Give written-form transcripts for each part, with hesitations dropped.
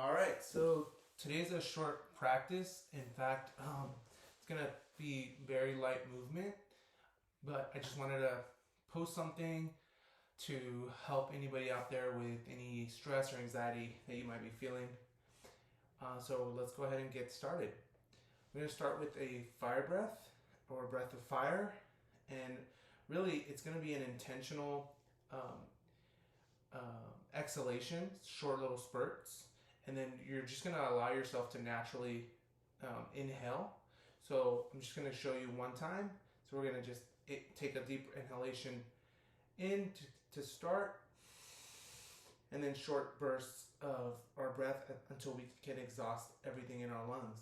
All right, so today's a short practice. In fact, it's gonna be very light movement, but I just wanted to post something to help anybody out there with any stress or anxiety that you might be feeling. So let's go ahead and get started. We're gonna start with a fire breath or breath of fire, and really it's gonna be an intentional exhalation, short little spurts. And then you're just going to allow yourself to naturally inhale. So I'm just going to show you one time. So we're going to just take a deep inhalation in to start, and then short bursts of our breath until we can exhaust everything in our lungs.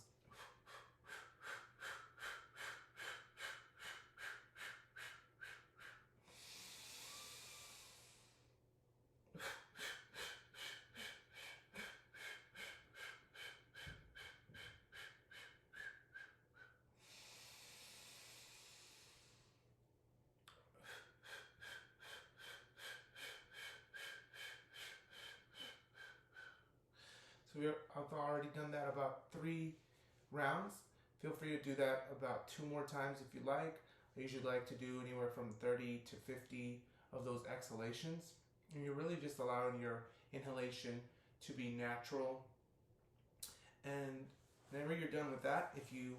So I've already done that about 3 rounds. Feel free to do that about 2 more times if you like. I usually like to do anywhere from 30 to 50 of those exhalations. And you're really just allowing your inhalation to be natural. And whenever you're done with that, if you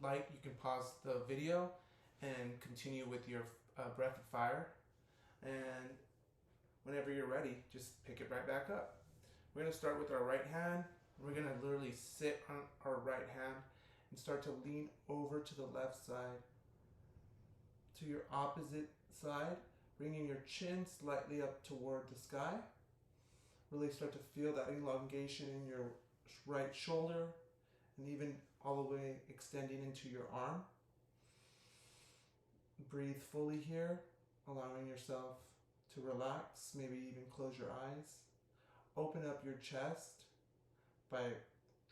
like, you can pause the video and continue with your breath of fire. And whenever you're ready, just pick it right back up. We're going to start with our right hand. We're going to literally sit on our right hand and start to lean over to the left side, to your opposite side, bringing your chin slightly up toward the sky. Really start to feel that elongation in your right shoulder and even all the way extending into your arm. Breathe fully here, allowing yourself to relax, maybe even close your eyes. Open up your chest by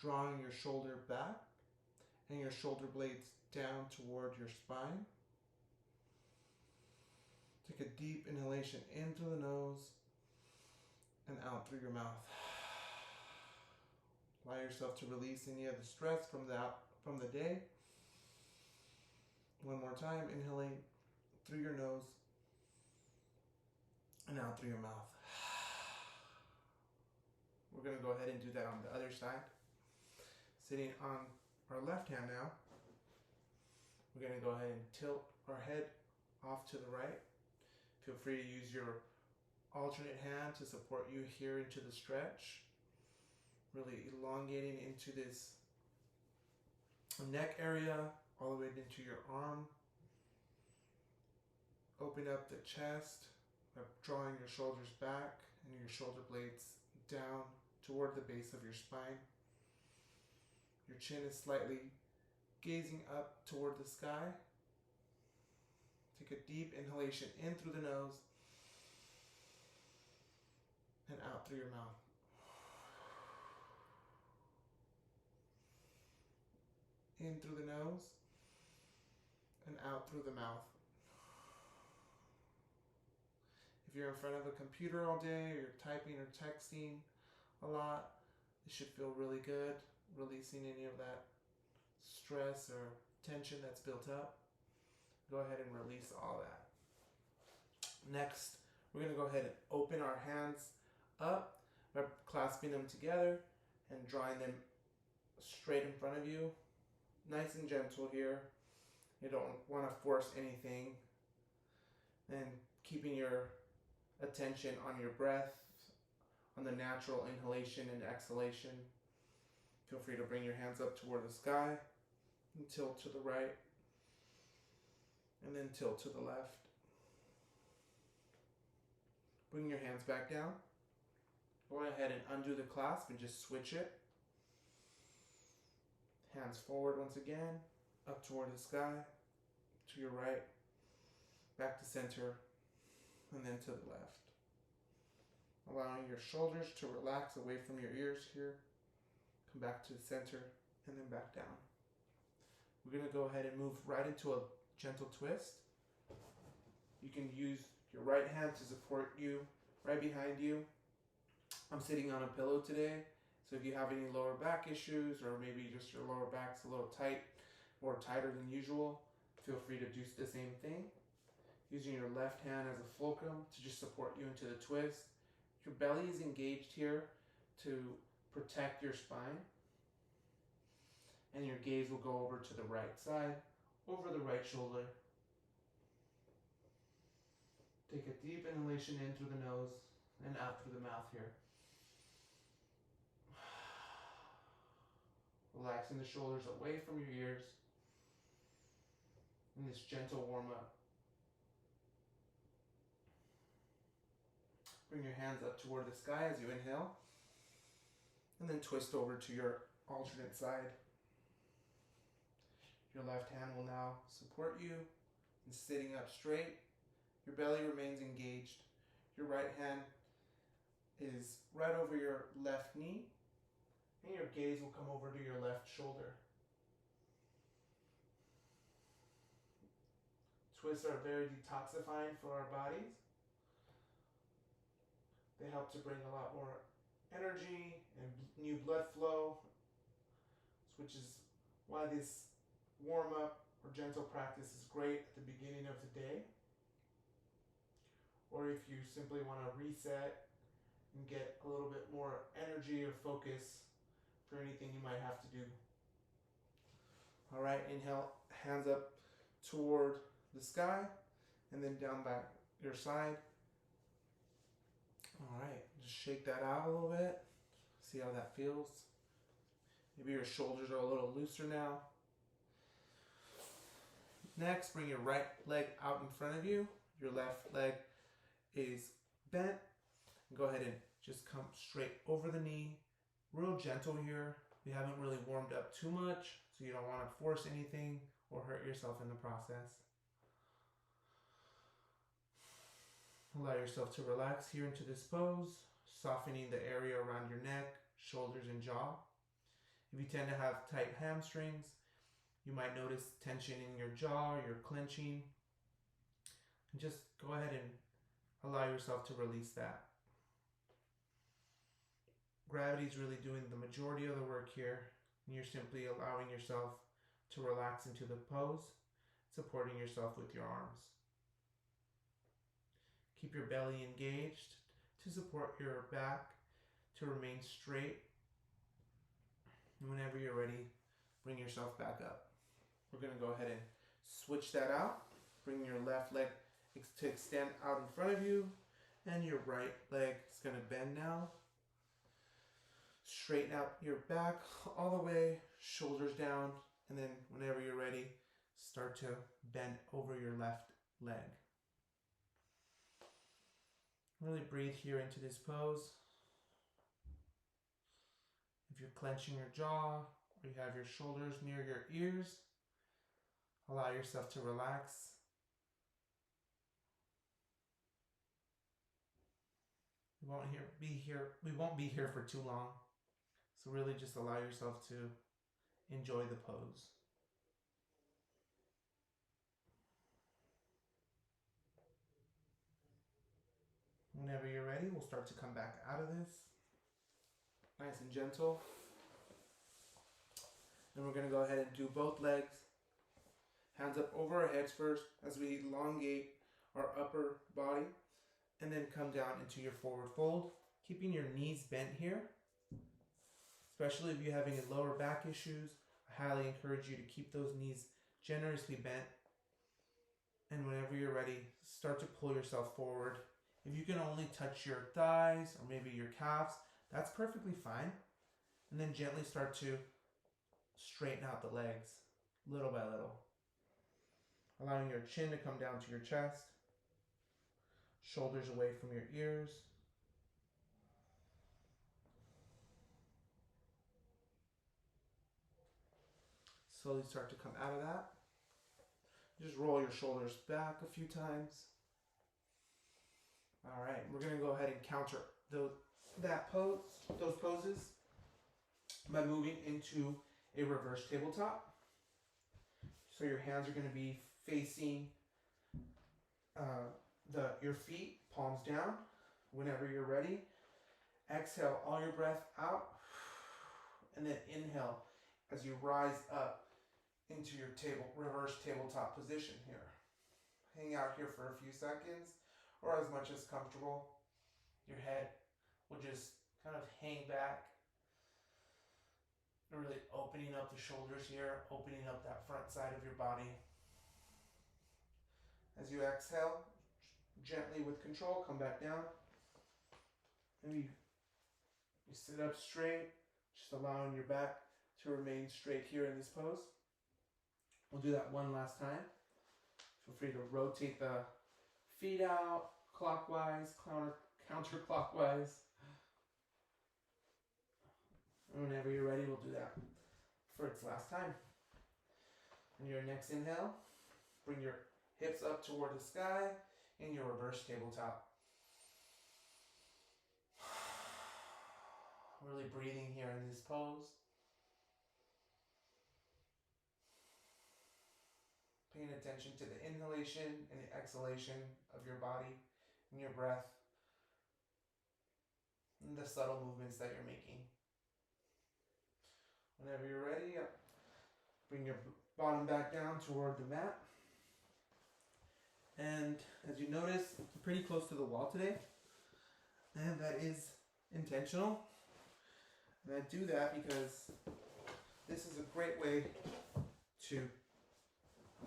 drawing your shoulder back and your shoulder blades down toward your spine. Take a deep inhalation in through the nose and out through your mouth. Allow yourself to release any of the stress from the day. One more time, inhaling through your nose and out through your mouth. We're going to go ahead and do that on the other side. Sitting on our left hand now, we're going to go ahead and tilt our head off to the right. Feel free to use your alternate hand to support you here into the stretch. Really elongating into this neck area, all the way into your arm. Open up the chest by drawing your shoulders back and your shoulder blades down toward the base of your spine. Your chin is slightly gazing up toward the sky. Take a deep inhalation in through the nose and out through your mouth. In through the nose and out through the mouth. If you're in front of a computer all day, or you're typing or texting a lot, it should feel really good, releasing any of that stress or tension that's built up. Go ahead and release all that. Next, we're going to go ahead and open our hands up by clasping them together and drawing them straight in front of you. Nice and gentle here. You don't want to force anything. And keeping your attention on your breath, on the natural inhalation and exhalation. Feel free to bring your hands up toward the sky and tilt to the right, and then tilt to the left. Bring your hands back down. Go ahead and undo the clasp and just switch it. Hands forward once again, up toward the sky, to your right, back to center, and then to the left. Allowing your shoulders to relax away from your ears here. Come back to the center and then back down. We're going to go ahead and move right into a gentle twist. You can use your right hand to support you right behind you. I'm sitting on a pillow today, So if you have any lower back issues, or maybe just your lower back's a little tight or tighter than usual, feel free to do the same thing. Using your left hand as a fulcrum to just support you into the twist. Your belly is engaged here to protect your spine. And your gaze will go over to the right side, over the right shoulder. Take a deep inhalation in through the nose and out through the mouth here. Relaxing the shoulders away from your ears in this gentle warm up. Bring your hands up toward the sky as you inhale, and then twist over to your alternate side. Your left hand will now support you in sitting up straight. Your belly remains engaged. Your right hand is right over your left knee, and your gaze will come over to your left shoulder. Twists are very detoxifying for our bodies. They help to bring a lot more energy and new blood flow, which is why this warm-up or gentle practice is great at the beginning of the day. Or if you simply want to reset and get a little bit more energy or focus for anything you might have to do. All right, inhale, hands up toward the sky, and then down back your side. All right, just shake that out a little bit. See how that feels. Maybe your shoulders are a little looser now. Next, bring your right leg out in front of you. Your left leg is bent. Go ahead and just come straight over the knee. Real gentle here. We haven't really warmed up too much, so you don't want to force anything or hurt yourself in the process. Allow yourself to relax here into this pose, softening the area around your neck, shoulders, and jaw. If you tend to have tight hamstrings, you might notice tension in your jaw, you're clenching. And just go ahead and allow yourself to release that. Gravity is really doing the majority of the work here, and you're simply allowing yourself to relax into the pose, supporting yourself with your arms. Keep your belly engaged to support your back to remain straight. And whenever you're ready, bring yourself back up. We're going to go ahead and switch that out. Bring your left leg to extend out in front of you, and your right leg is going to bend now. Straighten out your back all the way, shoulders down, and then whenever you're ready, start to bend over your left leg. Really breathe here into this pose. If you're clenching your jaw, or you have your shoulders near your ears, allow yourself to relax. We won't be here for too long. So really just allow yourself to enjoy the pose. Whenever you're ready, we'll start to come back out of this. Nice and gentle. Then we're going to go ahead and do both legs. Hands up over our heads first as we elongate our upper body. And then come down into your forward fold. Keeping your knees bent here. Especially if you're having lower back issues, I highly encourage you to keep those knees generously bent. And whenever you're ready, start to pull yourself forward. If you can only touch your thighs or maybe your calves, that's perfectly fine. And then gently start to straighten out the legs, little by little. Allowing your chin to come down to your chest, shoulders away from your ears. Slowly start to come out of that. Just roll your shoulders back a few times. All right, we're going to go ahead and counter those poses by moving into a reverse tabletop. So your hands are going to be facing your feet, palms down. Whenever you're ready, exhale all your breath out. And then inhale as you rise up into your reverse tabletop position here. Hang out here for a few seconds or as much as comfortable. Your head will just kind of hang back. You're really opening up the shoulders here, opening up that front side of your body. As you exhale, gently with control, come back down. Maybe you sit up straight, just allowing your back to remain straight here in this pose. We'll do that one last time. Feel free to rotate the feet out clockwise, counterclockwise. And whenever you're ready, we'll do that for its last time. On your next inhale, bring your hips up toward the sky in your reverse tabletop. Really breathing here in this pose. Paying attention to the inhalation and the exhalation of your body and your breath and the subtle movements that you're making. Whenever you're ready, bring your bottom back down toward the mat. And as you notice, I'm pretty close to the wall today. And that is intentional. And I do that because this is a great way to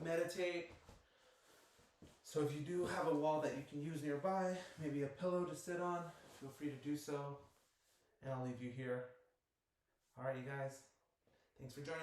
meditate. So if you do have a wall that you can use nearby, maybe a pillow to sit on, feel free to do so. And I'll leave you here. All right, you guys. Thanks for joining me.